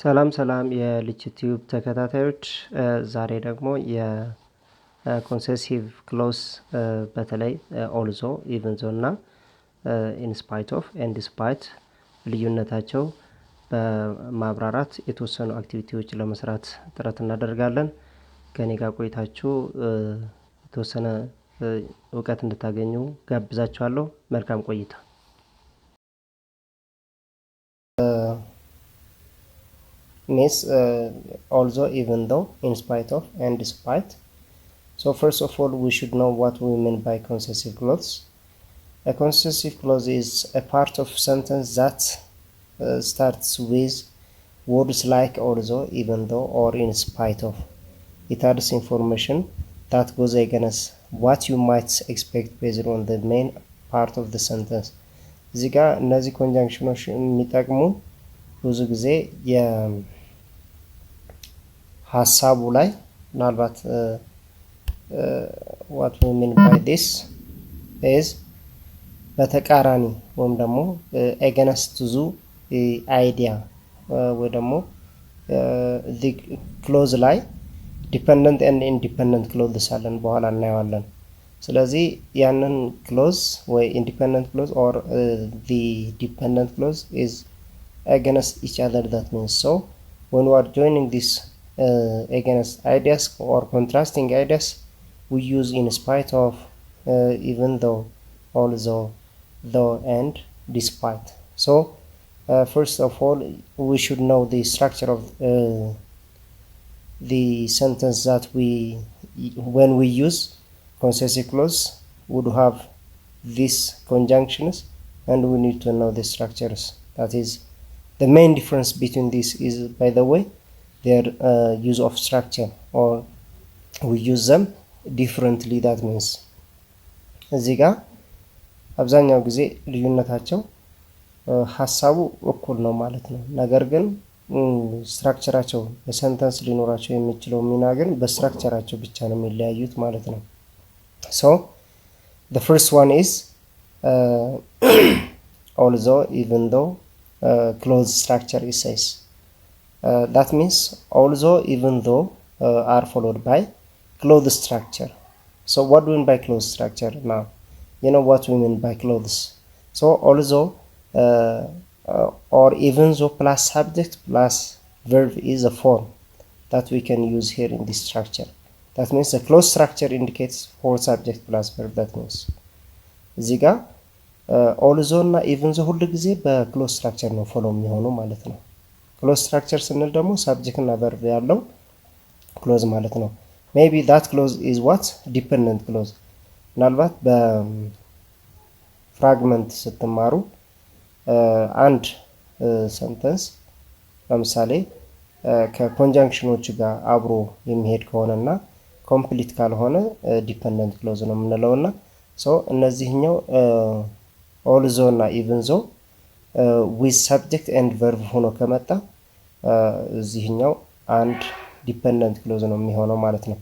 ሰላም ሰላም የልጅ ቲዩብ ተከታታዮች ዛሬ ደግሞ የኮንሴሲቭ ክሎዝ በተለይ ኦልዞ ኢቨን ዞ እና ኢንስፓይት ኦፍ ኤንድ ዲስፓይት ልዩነታቸው በማብራራት የተወሰኑ አክቲቪቲዎች ለመስራት ጥረት እናደርጋለን። ከኔ ጋር ቆይታችሁ የተወሰነ እውቀት እንድታገኙ ጋብዛችኋለሁ። መልካም ቆይታ። means although, even though, in spite of, and despite. So first of all, we should know what we mean by concessive clause. A concessive clause is a part of sentence that starts with words like although, even though, or in spite of. It adds information that goes against what you might expect based on the main part of the sentence. እዚህ ጋር እነዚህ ኮንጃንክሽኖች የሚጠቅሙ ብዙ ጊዜ ሀሳቡ ላይ ምናልባት what we mean by this is በተቃራኒ ወይም ደግሞ against the idea ወይ ደግሞ the clause ላይ dependent and independent clauses አለን በኋላ እናየዋለን። ስለዚህ ያንን clause ወይ independent clause or the dependent clause is against each other. That means so when we are joining this against ideas or contrasting ideas, we use in spite of, even though, although, though, and despite. So first of all, we should know the structure of the sentence that when we use concessive clause would have these conjunctions, and we need to know the structures. That is the main difference between this is, by the way, their use of structure, or we use them differently. That means እዚህ ጋር አብዛኛው ጊዜ ልዩነታቸው ሐሳቡ እኩል ነው ማለት ነው። ነገር ግን ስትራክቸራቸው በሰንተንስ ሊኖራቸው የሚችለው ሚና ግን በስትራክቸራቸው ብቻ ነው የሚለያዩት ማለት ነው። So the first one is although, even though, clause structure it says. That means although, even though are followed by clause structure. So what do we mean by clause structure now? You know what we mean by clause. So although or even though plus subject plus verb is a form that we can use here in this structure. That means the clause structure indicates for subject plus verb. That means እዚህ ጋር although እና even though ሁሉ ጊዜ በክሎዝ ስትራክቸር ነው ፎሎ የሚሆነው ማለት ነው። ክሎዝ ስትራክቸር ስንል ደግሞ ሳብጀክት እና ቨርብ ያለው ክሎዝ ማለት ነው። maybe that clause is what dependent clause. ምናልባት በፍራግመንት ስትማሩ አንድ ሰንተንስ ለምሳሌ ከኮንጃንክሽኖች ጋር አብሮ የሚሄድ ከሆነና ኮምፕሊት ካልሆነ ዲፔንደንት ክሎዝ ነው የምንለውና ሶ እነዚህኛው although እና even though with subject and verb ሆኖ ከመጣ እዚህኛው አንድ dependent clause ነው የሚሆነው ማለት ነው።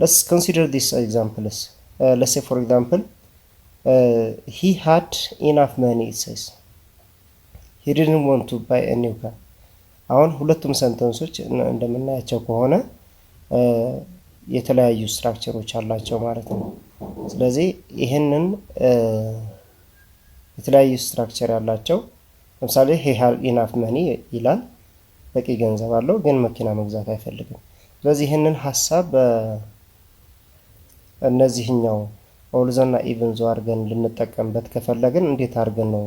Let's consider these examples. Let's say for example, he had enough money, it says. He didn't want to buy a new car. አሁን ሁለቱም ሰንተንሶች እንደምናያቸው ከሆነ የተለያዩ ስትራክቸሮች አላቸው ማለት ነው። ስለዚህ ይሄንን የተለያዩ ስትራክቸር ያላቸው ለምሳሌ he had enough money ይላል፣ በቂ ገንዘብ አለው ግን መኪና መግዛት አይፈልግም። ስለዚህ ይሄንን ሐሳብ እነዚህኛው although እና even though አድርገን ልንጠቀምበት ከፈለግን እንዴት አድርገን ነው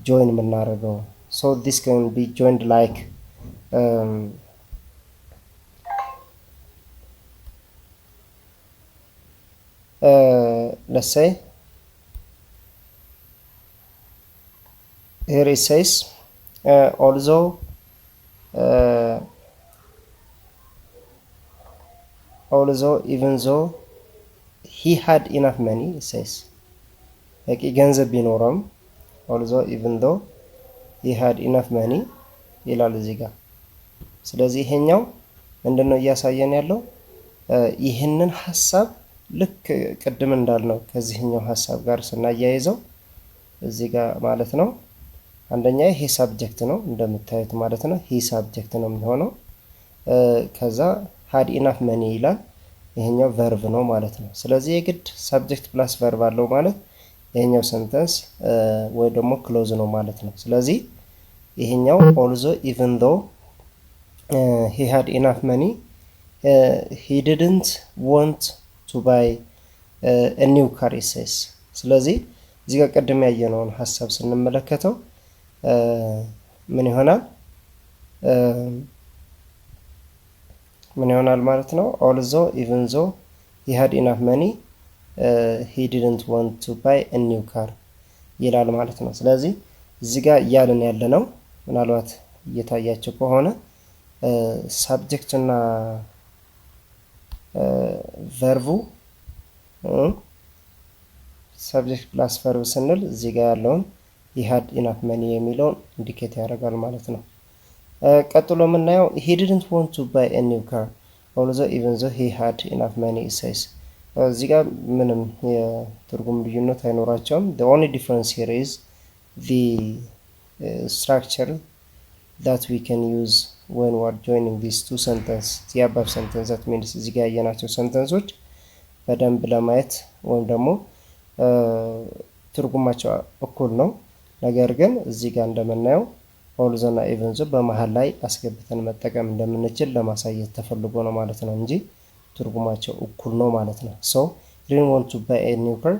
ጆይን የምናደርገው? So this can be joined like let's say here it says although even though he had enough money, it says. በቂ ገንዘብ ቢኖረውም although even though he had enough money ይላል እዚህ ጋር። ስለዚህ ይሄኛው ምንድነው እያሳየን ያለው? ይሄንን ሐሳብ ልክ ቅድም እንዳልነው ከዚህኛው ሐሳብ ጋር ስናያይዘው እዚህ ጋር ማለት ነው አንደኛ ይሄ ሳብጀክት ነው እንደምታዩት ማለት ነው። ይሄ ሳብጀክት ነው የሚሆነው። ከዛ had enough money ይላል። ይሄኛው ቨርብ ነው ማለት ነው። ስለዚህ የግድ ሳብጀክት ፕላስ ቨርብ አለው ማለት ይሄኛው ሰንተንስ ወይ ደግሞ ክሎዝ ነው ማለት ነው። ስለዚህ ይሄኛው although even though he had enough money he didn't want to buy a new car he says። ስለዚህ እዚህ ጋር ቀደም ያየነውን ሐሳብ ስንመለከተው ምን ይሆናል ማለት ነው። although even though he had enough money he didn't want to buy a new car ይላል ማለት ነው። ስለዚህ እዚህ ጋር እያልን ያለነው ምናልባት እየታያቸው ከሆነ ሳብጀክት እና ቨርቡ ሳብጀክት ፕላስ ቨርብ ስንል እዚህ ጋር ያለውን he had enough money የሚለውን ኢንዲኬት ያደርጋል ማለት ነው። ቀጥሎ የምናየው he didn't want to buy a new car although even though he had enough money it says። እዚህ ጋር ምንም የትርጉም ልዩነት አይኖራቸውም። the only difference here is the structure that we can use when we are joining these two sentences the above sentence that means እዚህ ጋር ያየናቸው ሰንተንሶች በደንብ ለማየት ወይም ደግሞ ትርጉማቸው እኩል ነው። ነገር ግን እዚህ ጋር እንደምናየው although እና even though በመሃል ላይ አስገብተን መጠቀም እንደምንችል ለማሳየት ተፈልጎ ነው ማለት ነው እንጂ ትርጉማቸው እኩል ነው ማለት ነው። so he didn't want to buy a new car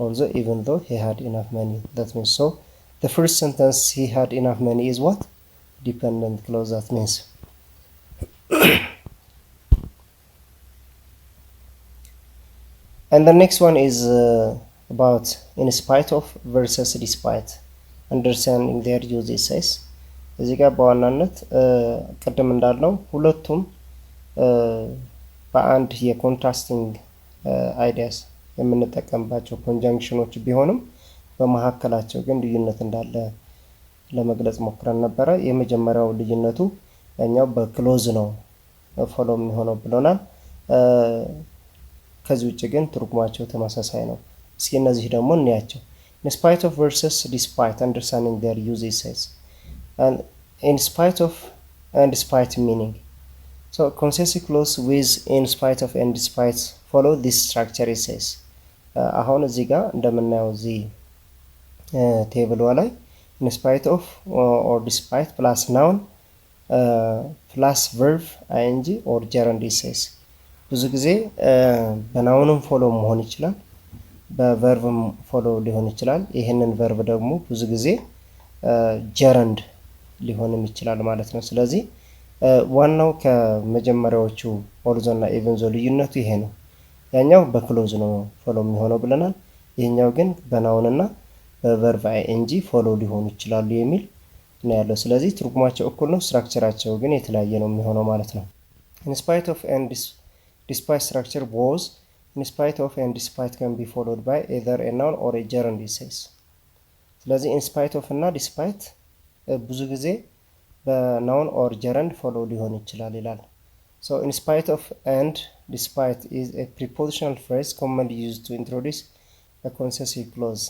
although even though he had enough money. That means so the first sentence he had enough money is what? Dependent clause. That means and the next one is about in spite of versus despite understanding their use says። እዚህ ጋር በዋናነት ቀደም እንዳልነው ሁለቱም በአንድ የኮንትራስቲንግ አይዲያስ የምንጠቀምባቸው ኮንጃንክሽኖች ቢሆንም በመካከላቸው ግን ልዩነት እንዳለ ለመግለጽ ሞክረን ነበረ። የመጀመሪያው ልዩነቱ ያኛው በክሎዝ ነው ፎሎ የሚሆነው ብለናል። ከዚህ ውጭ ግን ትርጉማቸው ተመሳሳይ ነው። እስኪ እነዚህ ደግሞ እንያቸው። in spite of versus despite understanding their use says and in spite of and despite meaning. So concessive clause with in spite of and despite follow this structure it says። አሁን እዚህ ጋር እንደምናየው እዚህ ቴብሉ ላይ in spite of or despite plus noun plus verb ing or gerund it says። ብዙ ጊዜ በናውንም ፎሎ መሆን ይችላል በቨርብም ፎሎ ሊሆን ይችላል። ይሄንን ቨርብ ደግሞ ብዙ ጊዜ ጀረንድ ሊሆንም ይችላል ማለት ነው። ስለዚህ ዋናው ከመጀመሪያዎቹ although እና even though ልዩነቱ ይሄ ነው። ያኛው በክሎዝ ነው ፎሎ የሚሆነው ብለናል። ይሄኛው ግን በናውን እና በቨርብ ing ፎሎ ሊሆኑ ይችላሉ የሚል ነው ያለው። ስለዚህ ትርጉማቸው እኩል ነው፣ ስትራክቸራቸው ግን የተለያየ ነው የሚሆነው ማለት ነው። in spite of and despite structure was in spite of and despite can be followed by either a noun or a gerund it says። ስለዚህ in spite of እና despite ብዙ ጊዜ በናውን or gerund ፎሎ ሊሆን ይችላል ይላል። so in spite of and despite is a prepositional phrase commonly used to introduce a concessive clause.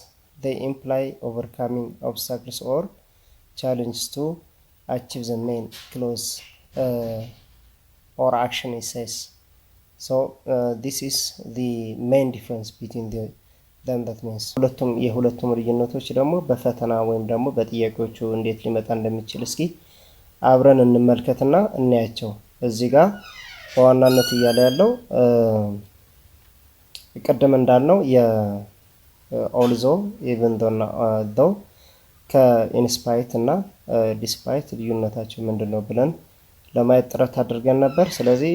They imply overcoming obstacles or challenges to achieve the main clause or action it says. So this is the main difference between them. That means የሁለቱም ልዩነቶች ደግሞ በፈተና ወይም ደግሞ በጥያቄዎቹ እንዴት ሊመጣ እንደሚችል እስኪ አብረን እንመልከትና እናያቸው። እዚህ ጋር በዋናነት እያለ ያለው ቀደም እንዳልነው although even though ከኢንስፓይት እና ዲስፓይት ልዩነታቸው ምንድነው ብለን ለማየት ጥረት አድርገን ነበር። ስለዚህ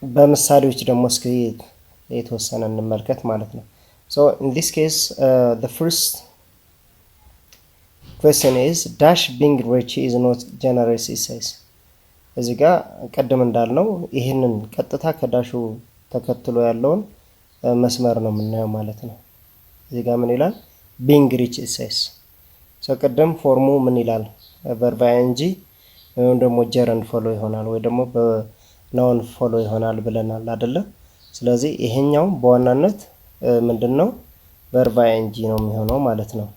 በምሳሌዎች ደግሞ እስኪ የተወሰነ እንመልከት ማለት ነው። so in this case the first question is dash being rich is not generous it says። እዚህ ጋር ቀደም እንዳልነው ይሄንን ቀጥታ ከዳሹ ተከትሎ ያለውን መስመር ነው የምናየው ማለት ነው። እዚህ ጋር ምን ይላል? being rich it says። so ቀደም ፎርሙ ምን ይላል? verb ing ወይም ደግሞ gerund ፎሎ ይሆናል ወይ ደግሞ በናውን ፎሎ ይሆናል ብለናል አይደለ? ስለዚህ ይሄኛው በዋናነት ምንድነው ቨርብ አይኤንጂ ነው የሚሆነው ማለት ነው።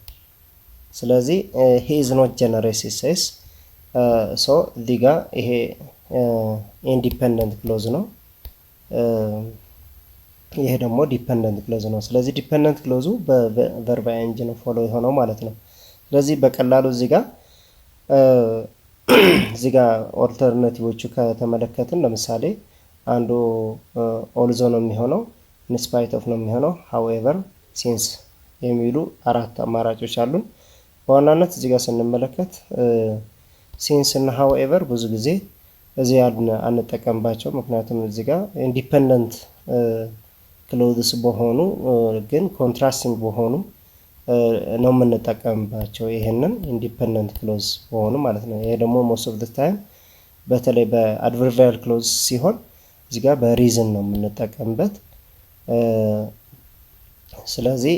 ስለዚህ he is not generous says ሶ እዚህ ጋር ይሄ ኢንዲፔንደንት ክሎዝ ነው። ይሄ ደግሞ ዲፔንደንት ክሎዝ ነው። ስለዚህ ዲፔንደንት ክሎዙ በቨርብ አይኤንጂ ነው ፎሎ የሆነው ማለት ነው። ስለዚህ በቀላሉ እዚህ ጋር ኦልተርናቲቮቹ ከተመለከትን ለምሳሌ አንዱ ኦልዞ ነው የሚሆነው፣ ኢንስፓይት ኦፍ ነው የሚሆነው፣ ሃውኤቨር፣ ሲንስ የሚሉ 4 አማራጮች አሉን። በዋናነት እዚህ ጋር ስንመለከት ሲንስ እና ሃውኤቨር ብዙ ጊዜ እዚህ አንጠቀምባቸው። ምክንያቱም እዚህ ጋር ኢንዲፔንደንት ክሎዝስ በሆኑ ግን ኮንትራስቲንግ በሆኑ ነው የምንጠቀምባቸው። ይሄንን ኢንዲፔንደንት ክሎዝ በሆኑ ማለት ነው። ይሄ ደግሞ ሞስት ኦፍ ዘ ታይም በተለይ በአድቨርቢያል ክሎዝ ሲሆን እዚህ ጋር በሪዝን ነው የምንጠቀምበት። ስለዚህ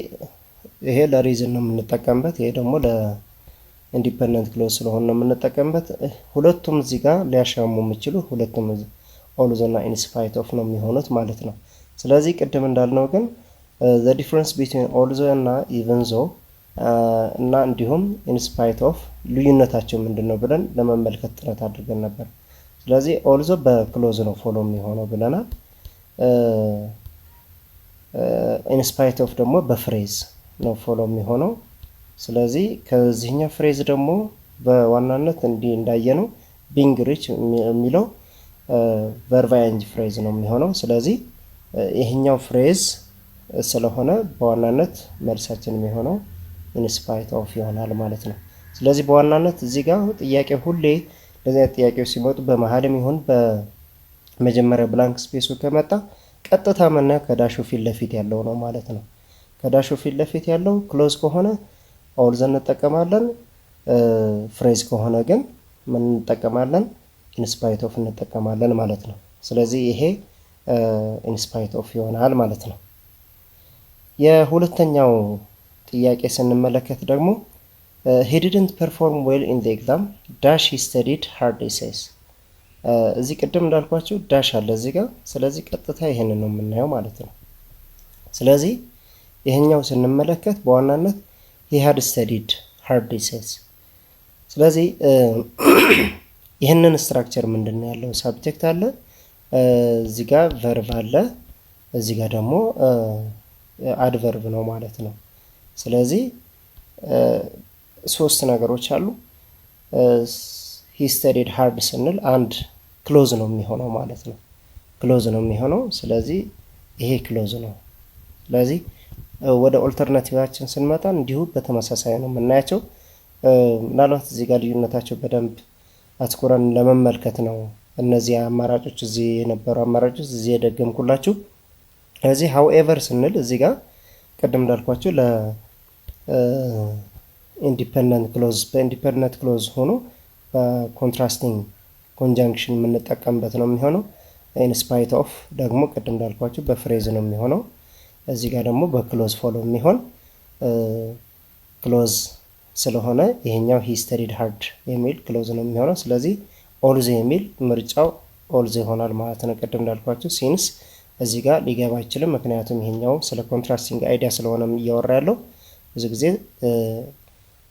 ይሄ ለሪዝን ነው የምንጠቀምበት፣ ይሄ ደግሞ ለኢንዲፔንደንት ክሎዝ ስለሆነ ነው የምንጠቀምበት። ሁለቱም እዚህ ጋር ሊያሻሙ የሚችሉ ሁለቱም ኦልዞ እና ኢንስፓይት ኦፍ ነው የሚሆኑት ማለት ነው። ስለዚህ ቅድም እንዳልነው ግን the difference between although እና even though እና እንዲሁም in spite of ልዩነታቸው ምንድነው ብለን ለመመልከት ጥረት አድርገን ነበር። ስለዚህ although በክሎዝ ነው ፎሎ የሚሆነው ብለናል። in spite of ደግሞ በፍሬዝ ነው ፎሎ የሚሆነው። ስለዚህ ከዚህኛው ፍሬዝ ደግሞ በዋናነት እንዳየነው being rich የሚለው verb ing ፍሬዝ ነው የሚሆነው። ስለዚህ ይሄኛው ፍሬዝ ስለሆነ በዋናነት መልሳችን የሚሆነው in spite of ይሆናል ማለት ነው። ስለዚህ በዋናነት እዚህ ጋር ጥያቄ ሁሌ እንደዚህ ጥያቄዎች ሲመጡ በመሃልም ይሁን በመጀመሪያ ብላንክ ስፔሱ ከመጣ ቀጥታ መናየው ከዳሹ ፊት ለፊት ያለው ነው ማለት ነው። ከዳሹ ፊት ለፊት ያለው ክሎዝ ከሆነ ኦልዞ እንጠቀማለን፣ ፍሬዝ ከሆነ ግን ምን እንጠቀማለን? in spite of እንጠቀማለን ማለት ነው። ስለዚህ ይሄ in spite of ይሆናል ማለት ነው። የሁለተኛው ጥያቄ ስንመለከት ደግሞ he didn't perform well in the exam dash he studied hard essays። እዚህ ቅድም እንዳልኳችሁ ዳሽ አለ እዚህ ጋር። ስለዚህ ቀጥታ ይሄንን ነው የምናየው ማለት ነው። ስለዚህ ይሄኛው ስንመለከት በዋናነት he had studied hard essays። ስለዚህ ይሄንን ስትራክቸር ምንድነው ያለው? ሳብጀክት አለ፣ እዚህ ጋር ቨርብ አለ፣ እዚህ ጋር ደግሞ አድቨርብ ነው ማለት ነው። ስለዚህ 3 ነገሮች አሉ። he studied hard ስንል አንድ ክሎዝ ነው የሚሆነው ማለት ነው። ክሎዝ ነው የሚሆነው። ስለዚህ ይሄ ክሎዝ ነው። ስለዚህ ወደ ኦልተርናቲቫችን ስንመጣ እንዲሁ በተመሳሳይ ነው የምናያቸው። ምናልባት እዚህ ጋር ልዩነታቸው በደንብ አትኩረን ለመመልከት ነው እነዚህ አማራጮች እዚህ የነበሩ አማራጮች እዚህ የደገምኩላችሁ። ስለዚህ however ስንል እዚህ ጋር ቅድም እንዳልኳችሁ ለኢንዲፔንደንት ክሎዝ በኢንዲፔንደንት ክሎዝ ሆኖ በኮንትራስቲንግ ኮንጃንክሽን የምንጠቀምበት ነው የሚሆነው። in spite of ደግሞ ቅድም እንዳልኳችሁ በፍሬዝ ነው የሚሆነው። እዚህ ጋር ደግሞ በክሎዝ ፎሎ የሚሆን ክሎዝ ስለሆነ ይሄኛው he studied hard የሚል ክሎዝ ነው የሚሆነው። ስለዚህ ኦልዞ የሚል ምርጫው ኦልዞ ይሆናል ማለት ነው። ቅድም እንዳልኳችሁ ሲንስ እዚህ ጋር ሊገባ አይችልም፣ ምክንያቱም ይሄኛው ስለ ኮንትራስቲንግ አይዲያ ስለሆነ እያወራ ያለው ብዙ ጊዜ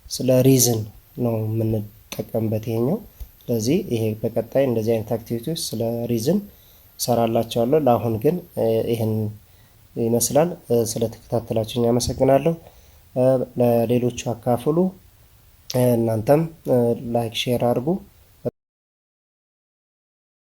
ስለ ሪዝን ነው የምንጠቀምበት ይሄኛው። ስለዚህ ይሄ በቀጣይ እንደዚህ አይነት አክቲቪቲዎች ስለ ሪዝን ሰራላችኋለሁ። ለአሁን ግን ይሄን ይመስላል። ስለተከታተላችሁኝ አመሰግናለሁ። ለሌሎቹ አካፍሉ። እናንተም ላይክ ሼር አድርጉ።